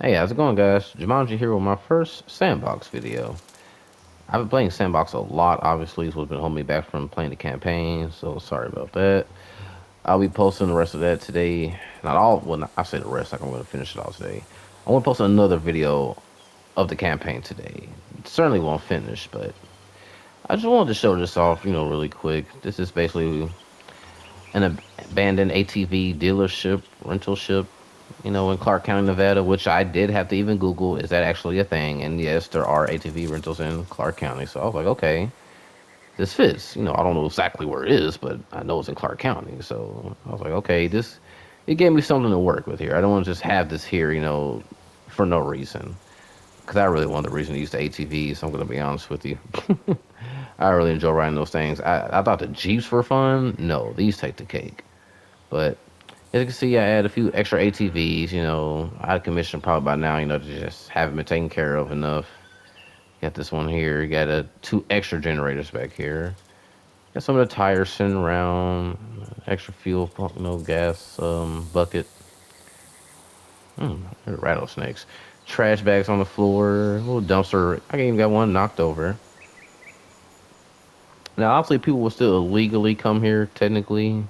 Hey, how's it going, guys? Jumanji here with my first sandbox video. I've been playing sandbox a lot, obviously, is what's been holding me back from playing the campaign, so sorry about that. I'll be posting the rest of that today. Not all, well, I say the rest, like I'm going to finish it all today. I want to post another video of the campaign today. Certainly won't finish, but I just wanted to show this off, really quick. This is basically an abandoned ATV dealership, rental ship, in Clark County, Nevada, which I did have to even Google, is that actually a thing? And yes, there are ATV rentals in Clark County. So I was like, okay, this fits. I don't know exactly where it is, but I know it's in Clark County. So I was like, okay, it gave me something to work with here. I don't want to just have this here, for no reason. Because I really want the reason to use the ATVs. So I'm going to be honest with you. I really enjoy riding those things. I thought the Jeeps were fun. No, these take the cake. But as you can see, I add a few extra ATVs, out of commission probably by now, to just haven't been taken care of enough. Got this one here. You got two extra generators back here. Got some of the tires sitting around. Extra fuel pump, gas bucket. Rattlesnakes. Trash bags on the floor. A little dumpster. I even got one knocked over. Now, obviously, people will still illegally come here, technically.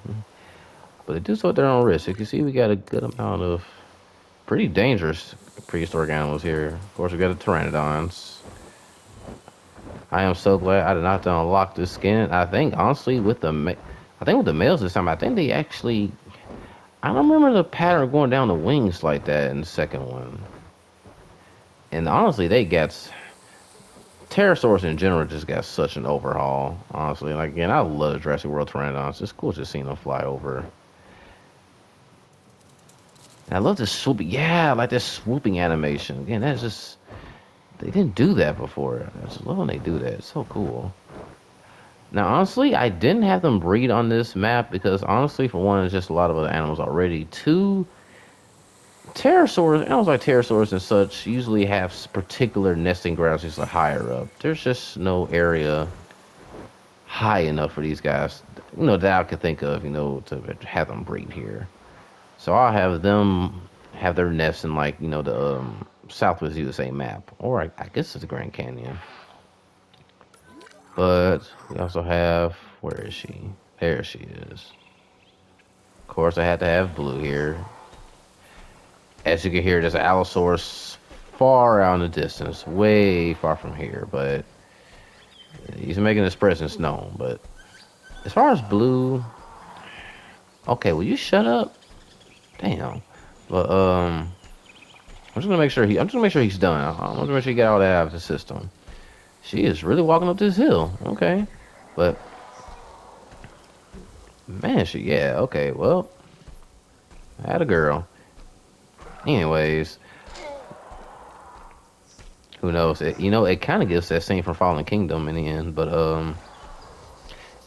But they do so at their own risk. You can see we got a good amount of pretty dangerous prehistoric animals here. Of course, we got the pteranodons. I am so glad I did not unlock this skin. I think honestly, I think with the males this time, I think they actually. I don't remember the pattern going down the wings like that in the second one. And honestly, they got pterosaurs in general just got such an overhaul. Honestly, like again, I love the Jurassic World pteranodons. It's cool just seeing them fly over. And I love this swooping. Yeah, like this swooping animation. Again, that's just. They didn't do that before. I just love when they do that. It's so cool. Now, honestly, I didn't have them breed on this map because, honestly, for one, it's just a lot of other animals already. Two, animals like pterosaurs and such, usually have particular nesting grounds just higher up. There's just no area high enough for these guys, that I could think of, to have them breed here. So I'll have them have their nests in, like, the Southwest USA map, or I guess it's the Grand Canyon. But we also have, where is she? There she is. Of course, I had to have Blue here. As you can hear, there's an Allosaurus far out in the distance, way far from here, but he's making his presence known. But as far as Blue, okay, will you shut up? Damn. But I'm just gonna make sure he's done. I'm gonna make sure he got all that out of the system. She is really walking up this hill. Okay. But man, yeah, okay, well, I had a girl. Anyways, who knows? It kind of gives that scene from Fallen Kingdom in the end, but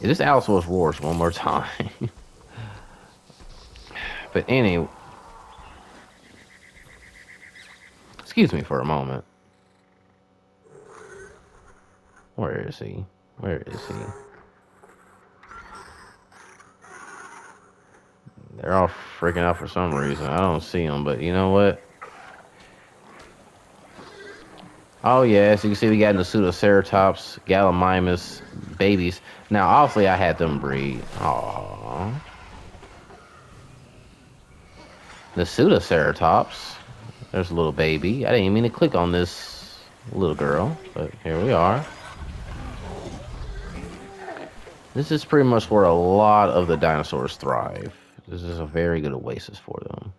it just Allosaurus roars one more time. But anyway, excuse me for a moment. Where is he? Where is he? They're all freaking out for some reason. I don't see them, but you know what? Oh yeah, so you can see we got the Pseudoceratops, Gallimimus babies. Now, obviously, I had them breed. Aww. The Pseudoceratops. There's a little baby. I didn't even mean to click on this little girl, but here we are. This is pretty much where a lot of the dinosaurs thrive. This is a very good oasis for them.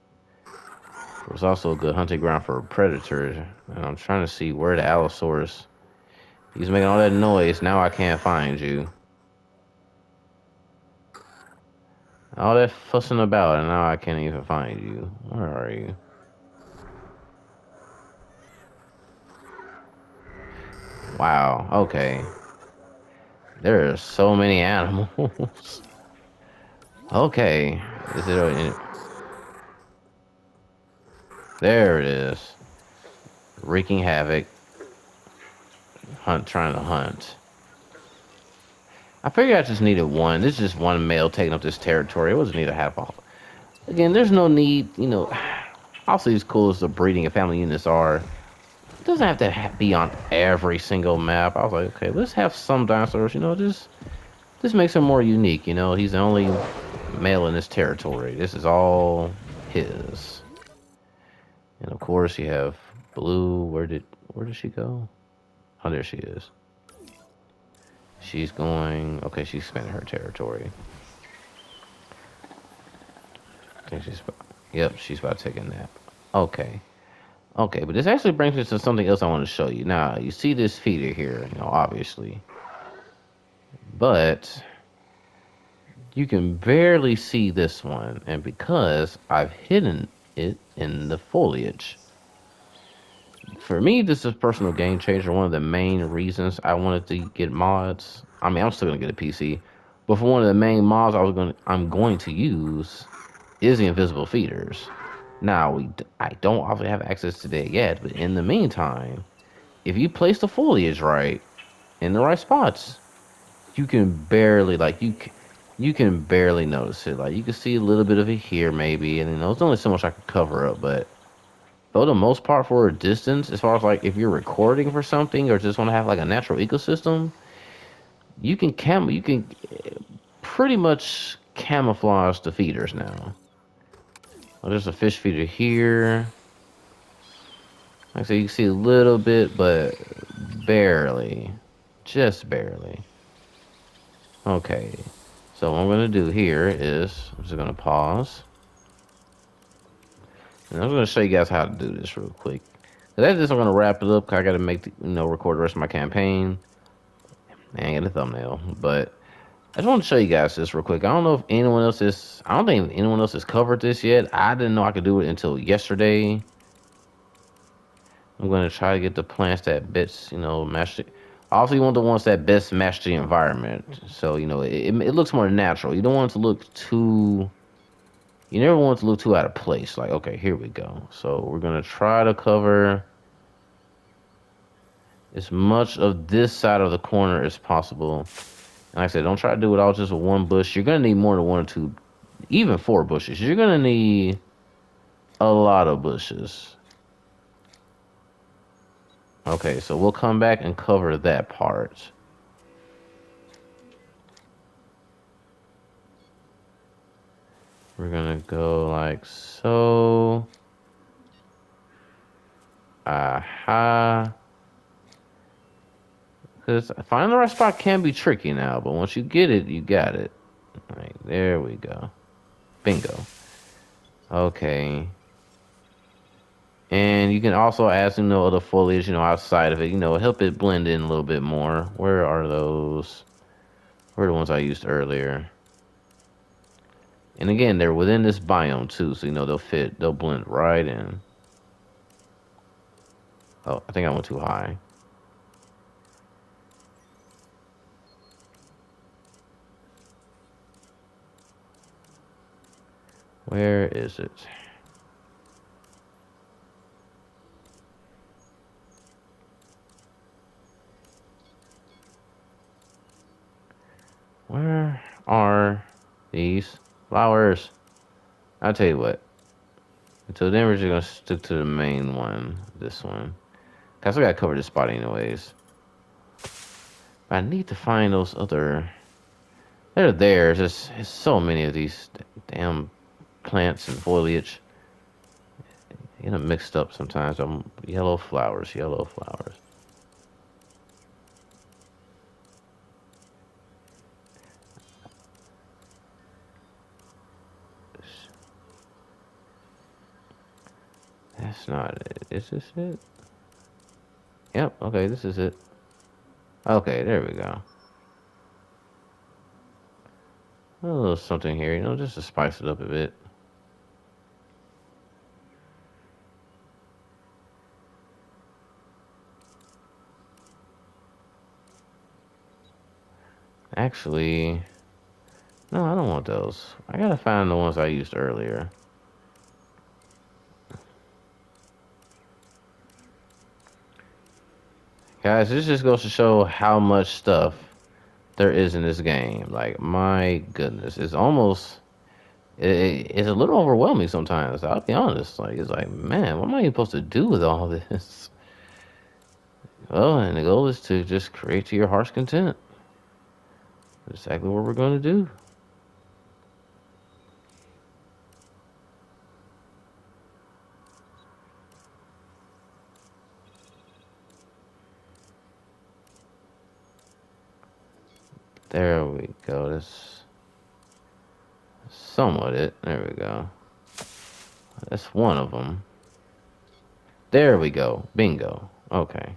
It's also a good hunting ground for predators. And I'm trying to see where the Allosaurus. He's making all that noise. Now I can't find you. All that fussing about, and now I can't even find you. Where are you? Wow. Okay. There are so many animals. Okay. Is it? There it is. Wreaking havoc. Trying to hunt. I figured I just needed one. This is just one male taking up this territory. It wasn't need to have all. Again, there's no need, Also, as cool as the breeding and family units are, it doesn't have to be on every single map. I was like, okay, let's have some dinosaurs. This makes him more unique. He's the only male in this territory. This is all his. And of course, you have Blue. Where did she go? Oh, there she is. She's going. Okay, she's expanding her territory. I think she's. Yep, she's about to take a nap. Okay. Okay, but this actually brings me to something else I want to show you. Now, you see this feeder here, obviously. But you can barely see this one. And because I've hidden it in the foliage, for me, this is a personal game changer. One of the main reasons I wanted to get mods. I mean, I'm still gonna get a PC, but for one of the main mods I'm going to use is the invisible feeders. Now, I don't obviously have access to that yet, but in the meantime, if you place the foliage right in the right spots, you can barely you can barely notice it. Like you can see a little bit of it here, maybe, and there's only so much I can cover up, but for the most part, for a distance, as far as like if you're recording for something or just want to have like a natural ecosystem, you can pretty much camouflage the feeders now. Oh, there's a fish feeder here. Like I said, you can see a little bit, but barely, just barely. Okay, so what I'm gonna do here is I'm just gonna pause, and I'm gonna show you guys how to do this real quick. That's just I'm gonna wrap it up. 'Cause I gotta record the rest of my campaign and get a thumbnail. But I just want to show you guys this real quick. I don't know if anyone else is. I don't think anyone else has covered this yet. I didn't know I could do it until yesterday. I'm gonna try to get the plants that best, match it. Also, you want the ones that best match the environment. So it looks more natural. You don't want it to look too. You never want it to look too out of place. Like, okay, here we go. So we're gonna try to cover as much of this side of the corner as possible. And like I said, don't try to do it all just with one bush. You're gonna need more than one or two, even four bushes. You're gonna need a lot of bushes. Okay, so we'll come back and cover that part. We're gonna go like so. Aha. Because finding the right spot can be tricky now, but once you get it, you got it. Right, there we go. Bingo. Okay. And you can also add some other foliage, outside of it, help it blend in a little bit more. Where are those? Where are the ones I used earlier? And again, they're within this biome too, so they'll blend right in. Oh, I think I went too high. Where is it? Where are these flowers? I'll tell you what. Until then, we're just gonna stick to the main one. This one. Cause I gotta cover this spot anyways. But I need to find those other. They're there. It's so many of these damn plants and foliage. You know, mixed up sometimes. Yellow flowers, yellow flowers. That's not it. Is this it? Yep, okay, this is it. Okay, there we go. A little something here, just to spice it up a bit. Actually, no, I don't want those. I gotta find the ones I used earlier. Guys, this just goes to show how much stuff there is in this game. Like, my goodness, it's almost It's a little overwhelming sometimes. I'll be honest. Like it's like, man, what am I even supposed to do with all this? Well, and the goal is to just create to your heart's content. Exactly what we're going to do. There we go. That's somewhat it. There we go. That's one of them. There we go. Bingo. Okay.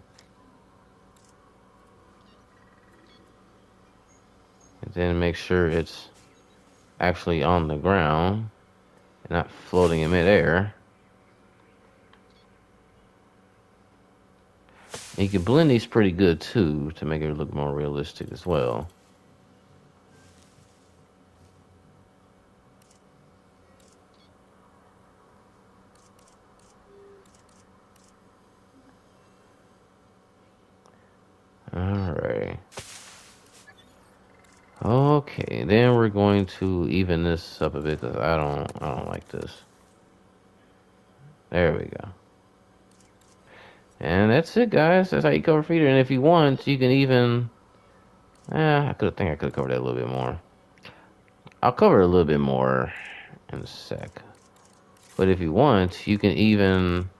And then make sure it's actually on the ground and not floating in midair. And you can blend these pretty good too to make it look more realistic as well. Alright. Okay, then we're going to even this up a bit because I don't like this. There we go. And that's it, guys. That's how you cover feeder. And if you want, you can even. I could have covered that a little bit more. I'll cover it a little bit more in a sec. But if you want, you can even.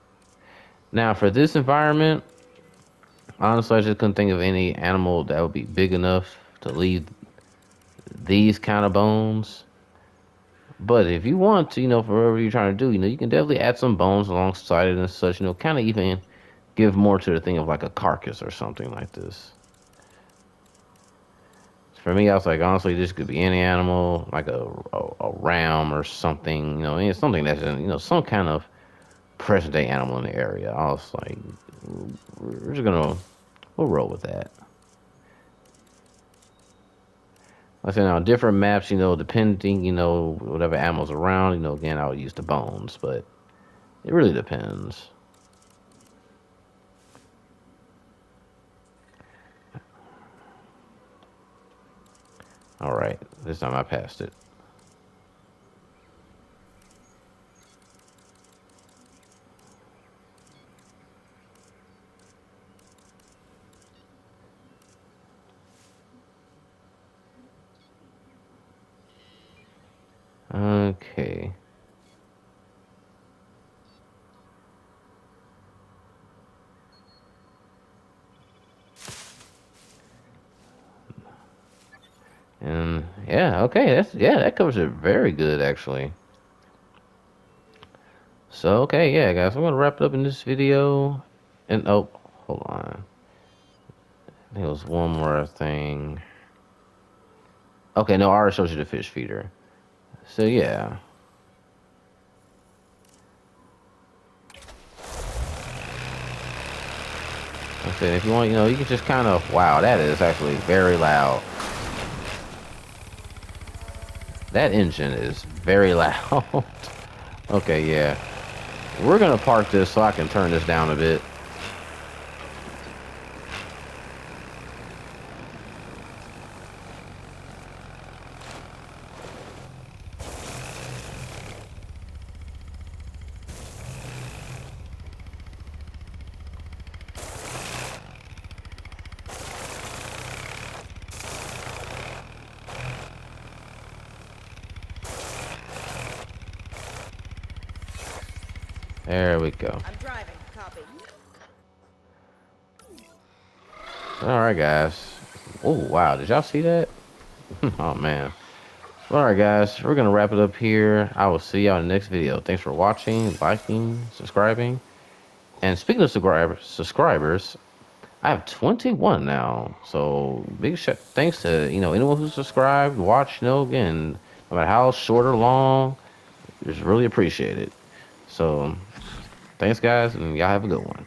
Now, for this environment, honestly, I just couldn't think of any animal that would be big enough to leave these kind of bones. But if you want to, for whatever you're trying to do, you can definitely add some bones alongside it and such, kind of even give more to the thing of like a carcass or something like this. For me, I was like, honestly, this could be any animal, like a ram or something, something that's in, some kind of present day animal in the area. I was like, we'll roll with that. Like I said, now different maps, depending, whatever animals around, again, I would use the bones, but it really depends. All right, this time I passed it. Okay. And yeah, okay, that covers it very good actually. So okay, yeah, guys, I'm gonna wrap it up in this video. And oh, hold on. I think it was one more thing. Okay, no, I already showed you the fish feeder. So yeah. Like I said, if you want, you can just kind of, wow, that is actually very loud. That engine is very loud. Okay, yeah. We're gonna park this so I can turn this down a bit. There we go. I'm driving. Copy. Alright, guys. Oh, wow. Did y'all see that? Oh, man. Alright, guys. We're going to wrap it up here. I will see y'all in the next video. Thanks for watching, liking, subscribing. And speaking of subscribers, I have 21 now. So, big thanks to, anyone who subscribed, watched, again, no matter how short or long, just really appreciate it. So, thanks, guys, and y'all have a good one.